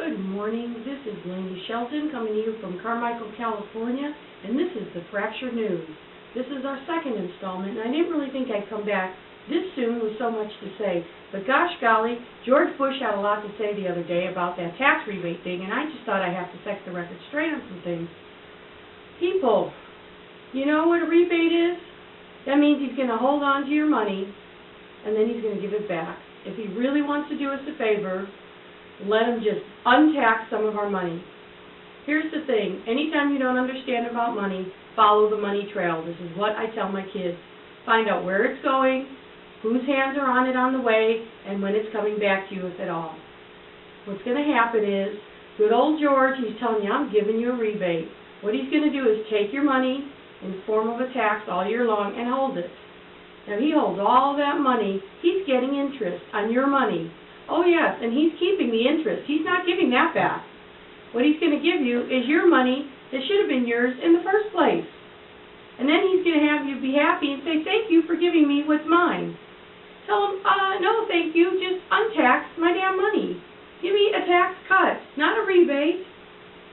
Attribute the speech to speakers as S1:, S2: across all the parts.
S1: Good morning. This is Laney Shelton coming to you from Carmichael, California, and this is the Fractured News. This is our second installment, and I didn't really think I'd come back this soon with so much to say. But gosh golly, George Bush had a lot to say the other day about that tax rebate thing, and I just thought I have to set the record straight on some things. People, you know what a rebate is? That means he's going to hold on to your money, and then he's going to give it back. If he really wants to do us a favor, let him just untax some of our money. Here's the thing. Anytime you don't understand about money, follow the money trail. This is what I tell my kids. Find out where it's going, whose hands are on it on the way, and when it's coming back to you, if at all. What's going to happen is, good old George, he's telling you, I'm giving you a rebate. What he's going to do is take your money in the form of a tax all year long and hold it. Now, he holds all that money. He's getting interest on your money. Oh, yes, and he's keeping the interest. He's not giving that back. What he's going to give you is your money that should have been yours in the first place. And then he's going to have you be happy and say, thank you for giving me what's mine. Tell him, no, thank you, just untax my damn money. Give me a tax cut, not a rebate.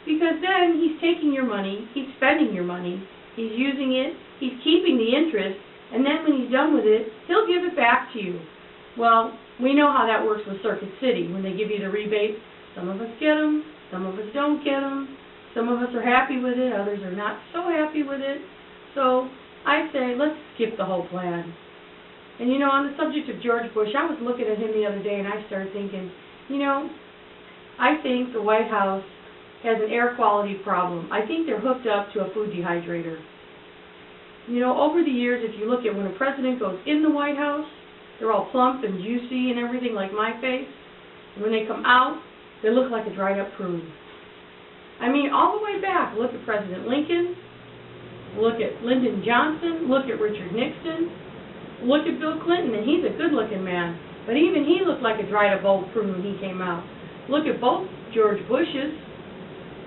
S1: Because then he's taking your money, he's spending your money, he's using it, he's keeping the interest, and then when he's done with it, he'll give it back to you. Well, we know how that works with Circuit City. When they give you the rebate, some of us get them, some of us don't get them. Some of us are happy with it, others are not so happy with it. So I say, let's skip the whole plan. And you know, on the subject of George Bush, I was looking at him the other day and I started thinking, you know, I think the White House has an air quality problem. I think they're hooked up to a food dehydrator. You know, over the years, if you look at when a president goes in the White House, they're all plump and juicy and everything like my face. And when they come out, they look like a dried up prune. I mean, all the way back, look at President Lincoln, look at Lyndon Johnson, look at Richard Nixon, look at Bill Clinton, and he's a good looking man. But even he looked like a dried up old prune when he came out. Look at both George Bushes.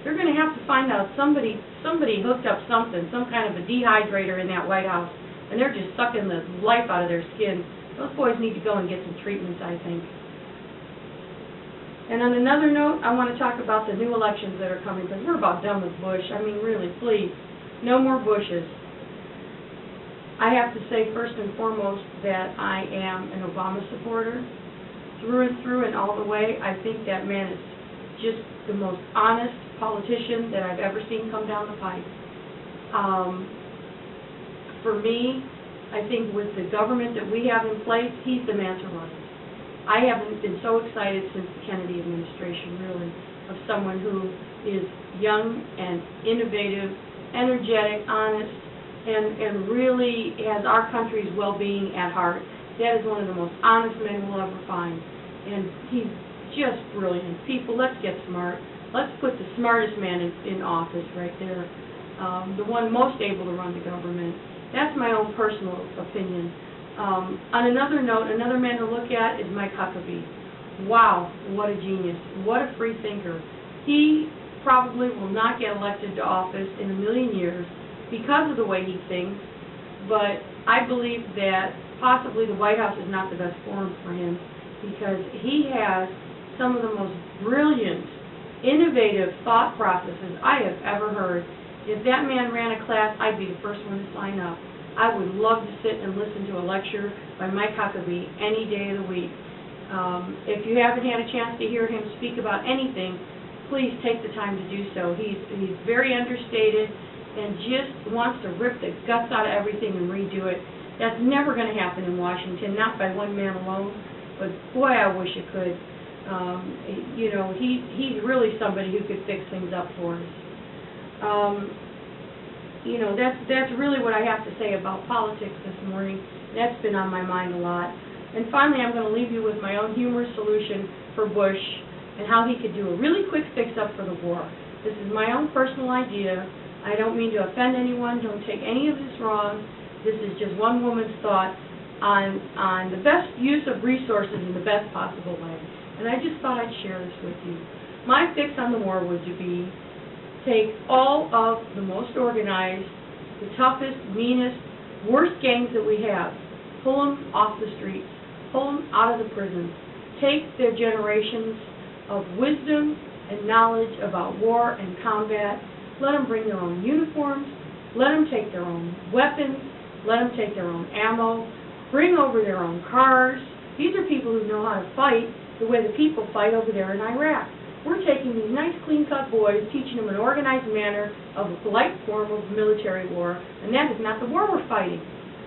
S1: They're going to have to find out somebody hooked up something, some kind of a dehydrator in that White House, and they're just sucking the life out of their skin. Those boys need to go and get some treatments, I think. And on another note, I want to talk about the new elections that are coming, because we're about done with Bush. I mean, really, please, no more Bushes. I have to say, first and foremost, that I am an Obama supporter, through and through and all the way. I think that man is just the most honest politician that I've ever seen come down the pipe. For me, I think with the government that we have in place, he's the man to run it. I haven't been so excited since the Kennedy administration, really, of someone who is young and innovative, energetic, honest, and really has our country's well-being at heart. That is one of the most honest men we'll ever find. And he's just brilliant. People, let's get smart. Let's put the smartest man in office right there, the one most able to run the government. That's my own personal opinion. On another note, another man to look at is Mike Huckabee. Wow, what a genius. What a free thinker. He probably will not get elected to office in a million years because of the way he thinks, but I believe that possibly the White House is not the best forum for him because he has some of the most brilliant, innovative thought processes I have ever heard. If that man ran a class, I'd be the first one to sign up. I would love to sit and listen to a lecture by Mike Huckabee any day of the week. If you haven't had a chance to hear him speak about anything, please take the time to do so. He's very understated and just wants to rip the guts out of everything and redo it. That's never going to happen in Washington, not by one man alone, but boy, I wish it could. You know, he's really somebody who could fix things up for us. You know, that's really what I have to say about politics this morning. That's been on my mind a lot. And finally, I'm going to leave you with my own humorous solution for Bush and how he could do a really quick fix-up for the war. This is my own personal idea. I don't mean to offend anyone. Don't take any of this wrong. This is just one woman's thoughts on the best use of resources in the best possible way. And I just thought I'd share this with you. My fix on the war would be take all of the most organized, the toughest, meanest, worst gangs that we have, pull them off the streets, pull them out of the prisons, take their generations of wisdom and knowledge about war and combat. Let them bring their own uniforms. Let them take their own weapons. Let them take their own ammo. Bring over their own cars. These are people who know how to fight the way the people fight over there in Iraq. We're taking these nice clean-cut boys, teaching them an organized manner of a polite form of military war, and that is not the war we're fighting.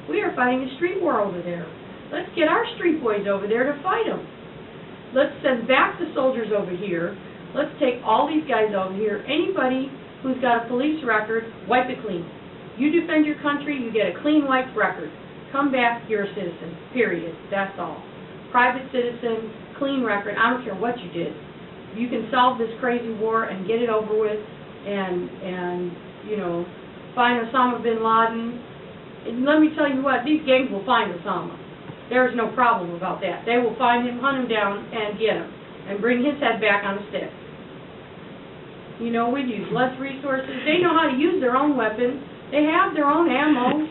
S1: We are fighting a street war over there. Let's get our street boys over there to fight them. Let's send back the soldiers over here. Let's take all these guys over here. Anybody who's got a police record, wipe it clean. You defend your country, you get a clean wiped record. Come back, you're a citizen, period. That's all. Private citizen, clean record, I don't care what you did. You can solve this crazy war and get it over with and you know, find Osama bin Laden. And let me tell you what, these gangs will find Osama. There's no problem about that. They will find him, hunt him down, and get him, and bring his head back on a stick. You know, we'd use less resources. They know how to use their own weapons. They have their own ammo.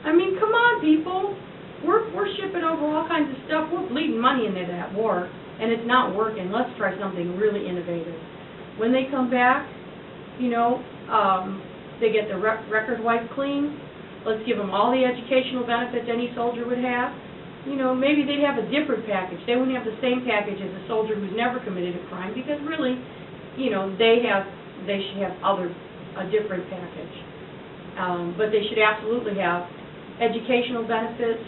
S1: I mean, come on, people. We're shipping over all kinds of stuff. We're bleeding money into that war, and it's not working. Let's try something really innovative. When they come back, you know, they get their record wiped clean. Let's give them all the educational benefits any soldier would have. You know, maybe they'd have a different package. They wouldn't have the same package as a soldier who's never committed a crime, because really, you know, they should have a different package. But they should absolutely have educational benefits,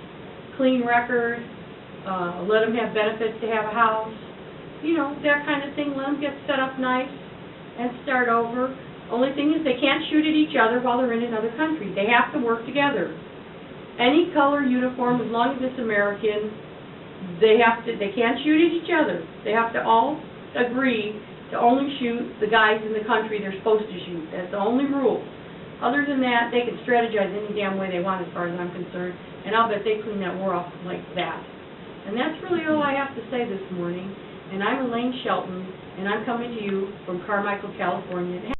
S1: clean record, let them have benefits to have a house, you know, that kind of thing. Let them get set up nice and start over. Only thing is they can't shoot at each other while they're in another country. They have to work together. Any color uniform, as long as it's American, they can't shoot at each other. They have to all agree to only shoot the guys in the country they're supposed to shoot. That's the only rule. Other than that, they can strategize any damn way they want, as far as I'm concerned, and I'll bet they clean that war off like that. And that's really all I have to say this morning. And I'm Elaine Shelton, and I'm coming to you from Carmichael, California.